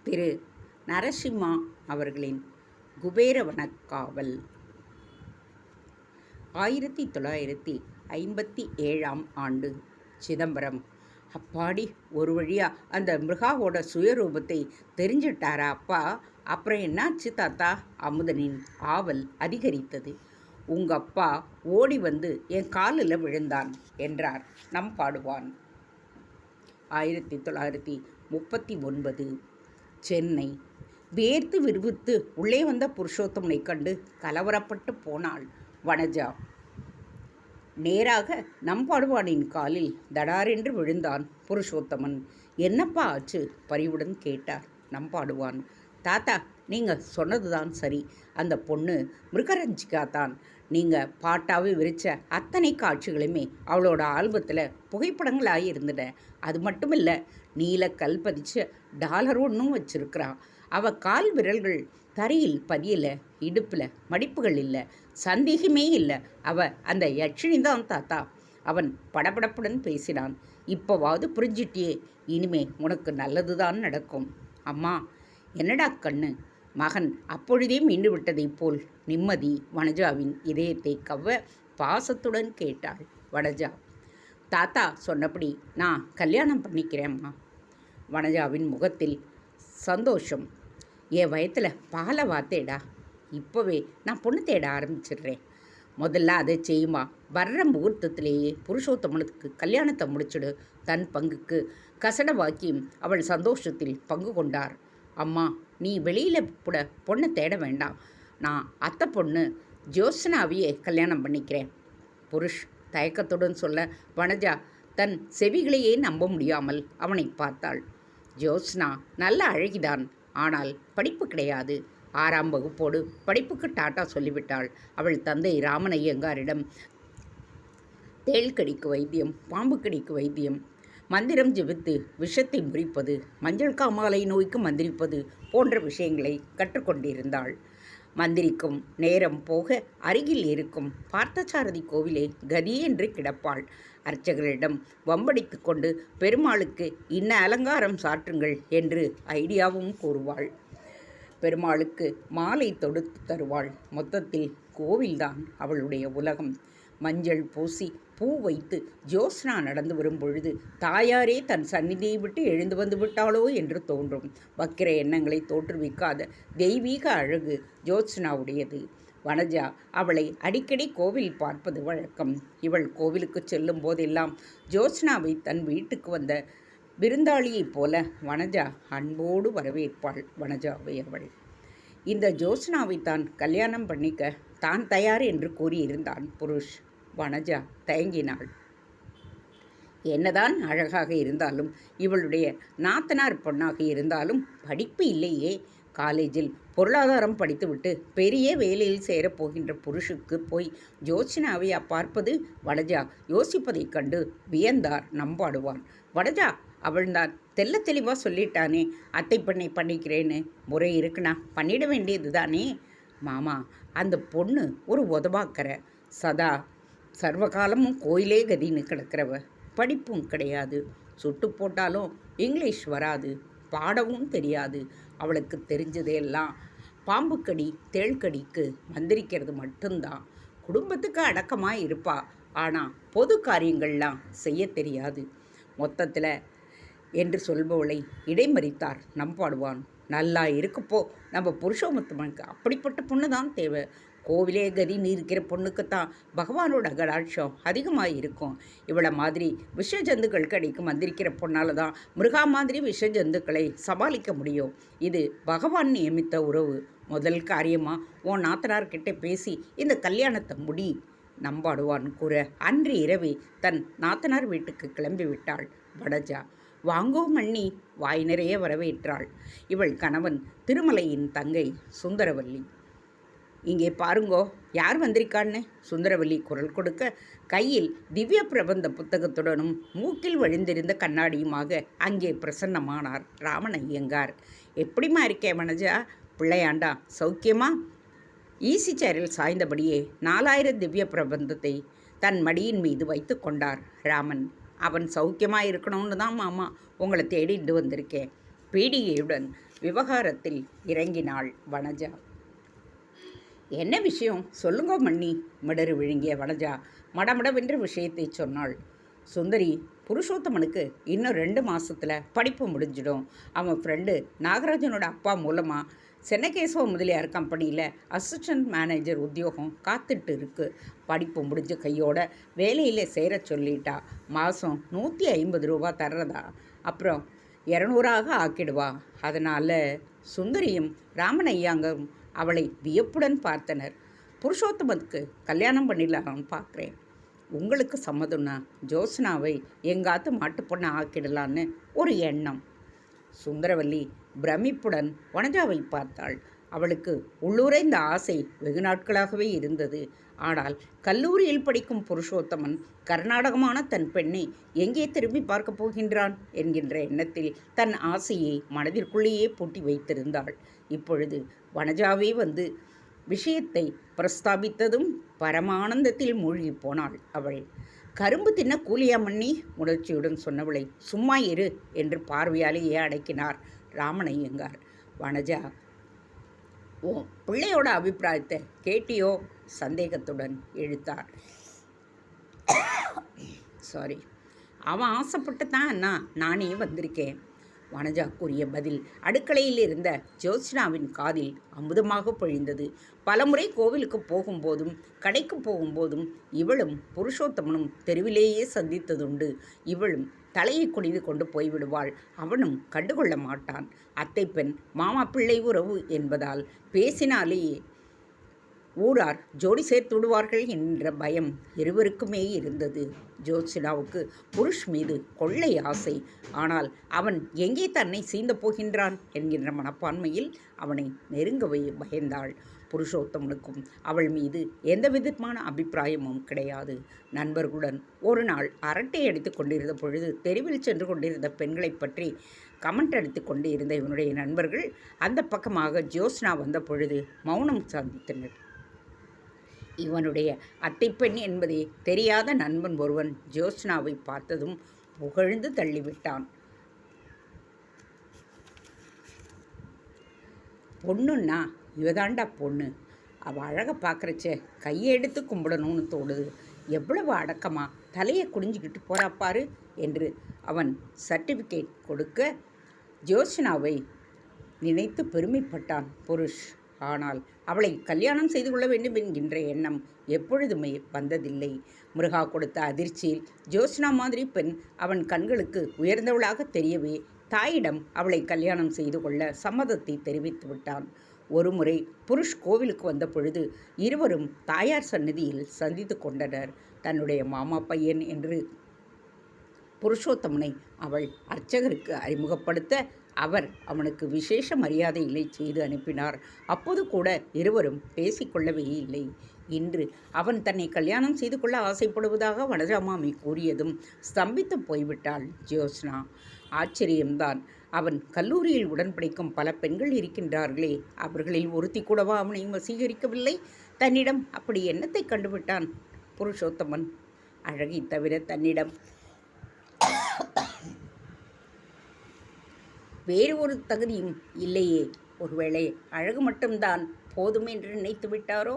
திரு நரசிம்மா அவர்களின் குபேர வனக்காவல் 1957 ஆண்டு சிதம்பரம். அப்பாடி, ஒரு வழியா அந்த மிருகாவோட சுயரூபத்தை தெரிஞ்சிட்டாரா அப்பா? அப்புறம் என்னாச்சு தாத்தா? அமுதனின் ஆவல் அதிகரித்தது. உங்க அப்பா ஓடி வந்து என் காலில் விழுந்தான் என்றார் நம்பாடுவான். 1939 சென்னை. வேர்த்து விறுவிறுத்து உள்ளே வந்த புருஷோத்தமனை கண்டு கலவரப்பட்டு போனாள் வனஜா. நேராக நம்பாடுவானின் காலில் தடாரென்று விழுந்தான் புருஷோத்தமன். என்னப்பா ஆச்சு? பரிவுடன் கேட்டார் நம்பாடுவான். தாத்தா, நீங்கள் சொன்னதுதான் சரி. அந்த பொண்ணு மிருகரஞ்சிகா தான். நீங்கள் பாட்டாவே விரித்த அத்தனை காட்சிகளுமே அவளோட ஆல்பத்தில் புகைப்படங்களாக இருந்தன. அது மட்டும் இல்லை, நீல கல் பதிச்ச டாலர் ஒன்றும் வச்சிருக்கிறா. அவள் கால் விரல்கள் தரையில் பதியலை, இடுப்பில் மடிப்புகள் இல்லை, சந்தேகமே இல்லை. அவள் அந்த யட்சினி தான் தாத்தா. அவன் படபடப்புடன் பேசினான். இப்போவாவது புரிஞ்சிட்டியே, இனிமே உனக்கு நல்லது தான் நடக்கும். அம்மா, என்னடா கண்ணு? மகன் அப்பொழுதே மீண்டு விட்டதைப் போல் நிம்மதி வனஜாவின் இதயத்தை கவ்வ பாசத்துடன் கேட்டாள் வனஜா. தாத்தா சொன்னபடி நான் கல்யாணம் பண்ணிக்கிறேம்மா. வனஜாவின் முகத்தில் சந்தோஷம். என் வயத்தில் பாலை வாத்தேடா. இப்போவே நான் பொண்ணு தேட ஆரம்பிச்சிடுறேன். முதல்ல அதை செய்யுமா. வர்ற முகூர்த்தத்திலேயே புருஷோத்தமனுக்கு கல்யாணத்தை முடிச்சுடு. தன் பங்குக்கு கசடவாக்கி அவள் சந்தோஷத்தில் பங்கு கொண்டார். அம்மா, நீ வெளியில் கூட பொண்ணை தேட வேண்டாம். நான் அத்தை பொண்ணு ஜோத்ஸ்னாவையே கல்யாணம் பண்ணிக்கிறேன். புருஷ் தயக்கத்துடன் சொல்ல வனஜா தன் செவிகளையே நம்ப முடியாமல் அவனை பார்த்தாள். ஜோத்ஸ்னா நல்ல அழகிதான், ஆனால் படிப்பு கிடையாது. 6ஆம் வகுப்போடு படிப்புக்கு டாட்டா சொல்லிவிட்டாள். அவள் தந்தை ராமனையங்காரிடம் தேள் கடிக்கு வைத்தியம், பாம்பு கடிக்கு வைத்தியம், மந்திரம் ஜெபித்து விஷத்தை முறிப்பது, மஞ்சள் காமாலை நோய்க்கு மந்திரிப்பது போன்ற விஷயங்களை கற்றுக்கொண்டிருந்தாள். மந்திரிக்கும் நேரம் போக அருகில் இருக்கும் பார்த்தசாரதி கோவிலே கதி என்று கிடப்பாள். அர்ச்சகரிடம் வம்படித்து கொண்டு பெருமாளுக்கு இன்ன அலங்காரம் சாற்றுங்கள் என்று ஐடியாவும் கூறுவாள். பெருமாளுக்கு மாலை தொடுத்து தருவாள். மொத்தத்தில் கோவில்தான் அவளுடைய உலகம். மஞ்சள் பூசி பூ வைத்து ஜோத்ஸ்னா நடந்து வரும் பொழுது தாயாரே தன் சந்நிதியை விட்டு எழுந்து வந்து விட்டாளோ என்று தோன்றும். வக்கிர எண்ணங்களை தோற்றுவிக்காத தெய்வீக அழகு ஜோத்ஸ்னாவுடையது. வனஜா அவளை அடிக்கடி கோவில் பார்ப்பது வழக்கம். இவள் கோவிலுக்கு செல்லும் போதெல்லாம் ஜோத்ஸ்னாவை தன் வீட்டுக்கு வந்த விருந்தாளியைப் போல வனஜா அன்போடு வரவேற்பாள். வனஜாவை அவள் இந்த ஜோத்ஸ்னாவை தான் கல்யாணம் பண்ணிக்க தான் தயார் என்று கூறியிருந்தான் புருஷ். வனஜா தயங்கினாள். என்னதான் அழகாக இருந்தாலும், இவளுடைய நாத்தனார் பொண்ணாக இருந்தாலும் படிப்பு இல்லையே. காலேஜில் பொருளாதாரம் படித்துவிட்டு பெரிய வேலையில் சேரப்போகின்ற புருஷுக்கு போய் ஜோத்ஸ்னாவை பார்ப்பது? வனஜா யோசிப்பதைக் கண்டு வியந்தார் நம்பாடுவான். வனஜா, அவள்தான் தெல்ல தெளிவாக சொல்லிட்டானே, அத்தை பண்ணை பண்ணிக்கிறேன்னு. முறை இருக்குண்ணா, பண்ணிட வேண்டியது தானே. மாமா, அந்த பொண்ணு ஒரு உதவாக்கிற, சதா சர்வகாலமும் கோயிலே கதின்னு கிடக்கிறவ. படிப்பும் கிடையாது. சுட்டு போட்டாலும் இங்கிலீஷ் வராது, பாடவும் தெரியாது. அவளுக்கு தெரிஞ்சதெல்லாம் பாம்புக்கடி தேள்கடிக்கு மந்திரிக்கிறது மட்டும்தான். குடும்பத்துக்கு அடக்கமாக இருப்பா, ஆனால் பொது காரியங்கள்லாம் செய்ய தெரியாது. மொத்தத்தில் என்று சொல்பவளை இடைமறித்தார் நம்பாடுவான். நல்லா இருக்குப்போ, நம்ம புருஷோத்தமனுக்கு அப்படிப்பட்ட பொண்ணு தான் தேவை. கோவிலே கதின்னு இருக்கிற பொண்ணுக்குத்தான் பகவானோட கடாட்சம் அதிகமாக இருக்கும். இவளை மாதிரி விஷ ஜந்துக்கள் கடிக்கு மந்திரிக்கிற பொண்ணால் தான் மிருகா மாதிரி விஷ ஜந்துக்களை சமாளிக்க முடியும். இது பகவான் நியமித்த உறவு. முதல் காரியமாக உன் நாத்தனார்கிட்ட பேசி இந்த கல்யாணத்தை முடி. நம்பாடுவான் கூற அன்று இரவே தன் நாத்தனார் வீட்டுக்கு கிளம்பி விட்டாள் வனஜா. வாங்கோ மண்ணி வாய் நிறைய வரவேற்றாள். இவள் கணவன் திருமலையின் தங்கை சுந்தரவல்லி. இங்கே பாருங்கோ, யார் வந்திருக்கான்னு சுந்தரவல்லி குரல் கொடுக்க, கையில் திவ்ய பிரபந்த புத்தகத்துடனும் மூக்கில் வழிந்திருந்த கண்ணாடியுமாக அங்கே பிரசன்னமானார் ராமனையங்கார். எப்படிமா இருக்கே வனஜா? பிள்ளையாண்டா சௌக்கியமா? ஈசி சேரில் சாய்ந்தபடியே 4000 திவ்ய பிரபந்தத்தை தன் மடியின் மீது வைத்து கொண்டார் ராமன். அவன் சௌக்கியமாக இருக்கணும்னு தான் மாமா உங்களை தேடிட்டு வந்திருக்கேன். பீடிகையுடன் விவகாரத்தில் இறங்கினாள் வனஜா. என்ன விஷயம் சொல்லுங்கோ மண்ணி, மிடறு விழுங்கிய வனஜா மடமடவென்று விஷயத்தை சொன்னாள். சுந்தரி, புருஷோத்தமனுக்கு இன்னும் 2 மாதத்தில் படிப்பு முடிஞ்சிடும். அவன் ஃப்ரெண்டு நாகராஜனோட அப்பா மூலமாக சென்னகேசவ முதலியார் கம்பெனியில் அசிஸ்டன்ட் மேனேஜர் உத்தியோகம் காத்துட்டு இருக்கு. படிப்பு முடிஞ்ச கையோட வேலையில் சேர சொல்லிட்டா. மாதம் 150 ரூபா தர்றதா, அப்புறம் 200 ஆக்கிடுவா. அதனால் சுந்தரியும் ராமனையாங்கும் அவளை வியப்புடன் பார்த்தனர். புருஷோத்தமனுக்கு கல்யாணம் பண்ணிடலாம்னு பார்க்குறேன். உங்களுக்கு சம்மதம்னா ஜோத்ஸ்னாவை எங்காத்து மாட்டு பொண்ணை ஆக்கிடலான்னு ஒரு எண்ணம். சுந்தரவல்லி பிரமிப்புடன் வனஜாவை பார்த்தாள். அவளுக்கு உள்ளுரைந்த ஆசை வெகு நாட்களாகவே இருந்தது. ஆனால் கல்லூரியில் படிக்கும் புருஷோத்தமன் கர்நாடகமான தன் பெண்ணை எங்கே திரும்பி பார்க்கப் போகின்றான் என்கின்ற எண்ணத்தில் தன் ஆசையை மனதிற்குள்ளேயே பூட்டி வைத்திருந்தாள். இப்பொழுது வனஜாவே வந்து விஷயத்தை பிரஸ்தாபித்ததும் பரமானந்தத்தில் மூழ்கி போனாள் அவள். கரும்பு தின்ன கூலியா மண்ணி, உணர்ச்சியுடன் சொன்னவளை சும்மா இரு என்று பார்வையாலேயே அடக்கினார் ராமனையங்கார். வனஜா, ஓ பிள்ளையோட அபிப்பிராயத்தை கேட்டியோ? சந்தேகத்துடன் இழுத்தார். சாரி, அவன் ஆசைப்பட்டு தான் நானே வந்திருக்கேன். வனஜா கூறிய பதில் அடுக்கலையில் இருந்த ஜோத்ஸ்னாவின் காதில் அமுதமாக பொழிந்தது. பலமுறை கோவிலுக்கு போகும்போதும் கடைக்கு போகும்போதும் இவளும் புருஷோத்தமனும் தெருவிலேயே சந்தித்ததுண்டு. இவளும் தலையை குனிந்து கொண்டு போய்விடுவாள். அவனும் கண்டுகொள்ள மாட்டான். அத்தை பெண் மாமா பிள்ளை உறவு என்பதால் பேசினாலேயே ஊரார் ஜோடி சேர்த்து விடுவார்கள் என்ற பயம் இருவருக்குமே இருந்தது. ஜோத்ஸ்னாவுக்கு புருஷ் மீது கொள்ளை ஆசை. ஆனால் அவன் எங்கே தன்னை சீந்த போகின்றான் என்கின்ற மனப்பான்மையில் அவனை நெருங்கவே பயந்தாள். புருஷோத்தமனுக்கும் அவள் மீது எந்த விதமான அபிப்பிராயமும் கிடையாது. நண்பர்களுடன் ஒரு நாள் அரட்டை அடித்து கொண்டிருந்த பொழுது தெருவில் சென்று கொண்டிருந்த பெண்களை பற்றி கமெண்ட் அடித்து கொண்டு இருந்த இவனுடைய நண்பர்கள் அந்த பக்கமாக ஜோத்ஸ்னா வந்த பொழுது மௌனம் சாதித்தனர். இவனுடைய அத்தைப்பெண் என்பதே தெரியாத நண்பன் ஒருவன் ஜோத்ஸ்னாவை பார்த்ததும் புகழ்ந்து தள்ளிவிட்டான். பொண்ணுன்னா இவதாண்டா பொண்ணு. அவள் அழகை பார்க்குறச்ச கையை எடுத்து கும்பிடணும்னு தோடுது. எவ்வளவு அடக்கமா தலையை குடிஞ்சிக்கிட்டு போகிறாப்பாரு என்று அவன் சர்டிஃபிகேட் கொடுக்க ஜோத்ஸ்னாவை நினைத்து பெருமைப்பட்டான் புருஷ். ஆனால் அவளை கல்யாணம் செய்து கொள்ள வேண்டும் என்கின்ற எண்ணம் எப்பொழுதுமே வந்ததில்லை. முருகா கொடுத்த அதிர்ச்சியில் ஜோத்ஸ்னா மாதிரி பெண் அவன் கண்களுக்கு உயர்ந்தவளாக தெரியவே தாயிடம் அவளை கல்யாணம் செய்து கொள்ள சம்மதத்தை தெரிவித்து விட்டான். ஒருமுறை புருஷ் கோவிலுக்கு வந்த பொழுது இருவரும் தாயார் சந்நிதியில் சந்தித்து கொண்டனர். தன்னுடைய மாமா பையன் என்று புருஷோத்தமனை அவள் அர்ச்சகருக்கு அறிமுகப்படுத்த அவர் அவனுக்கு விசேஷ மரியாதைகளை செய்து அனுப்பினார். அப்போது கூட இருவரும் பேசிக்கொள்ளவே இல்லை. இன்று அவன் தன்னை கல்யாணம் செய்து கொள்ள ஆசைப்படுவதாக வனஜாமாமி கூறியதும் ஸ்தம்பித்து போய்விட்டாள் ஜோத்ஸ்னா. ஆச்சரியம்தான். அவன் கல்லூரியில் உடன் படிக்கும் பல பெண்கள் இருக்கின்றார்களே, அவர்களில் ஒருத்தி கூடவா அவனை வசீகரிக்கவில்லை? தன்னிடம் அப்படி எண்ணத்தை கண்டுவிட்டான் புருஷோத்தமன். அழகை தவிர தன்னிடம் வேறு ஒரு தகுதியும் இல்லையே. ஒருவேளை அழகு மட்டும்தான் போதும் என்று நினைத்து விட்டாரோ?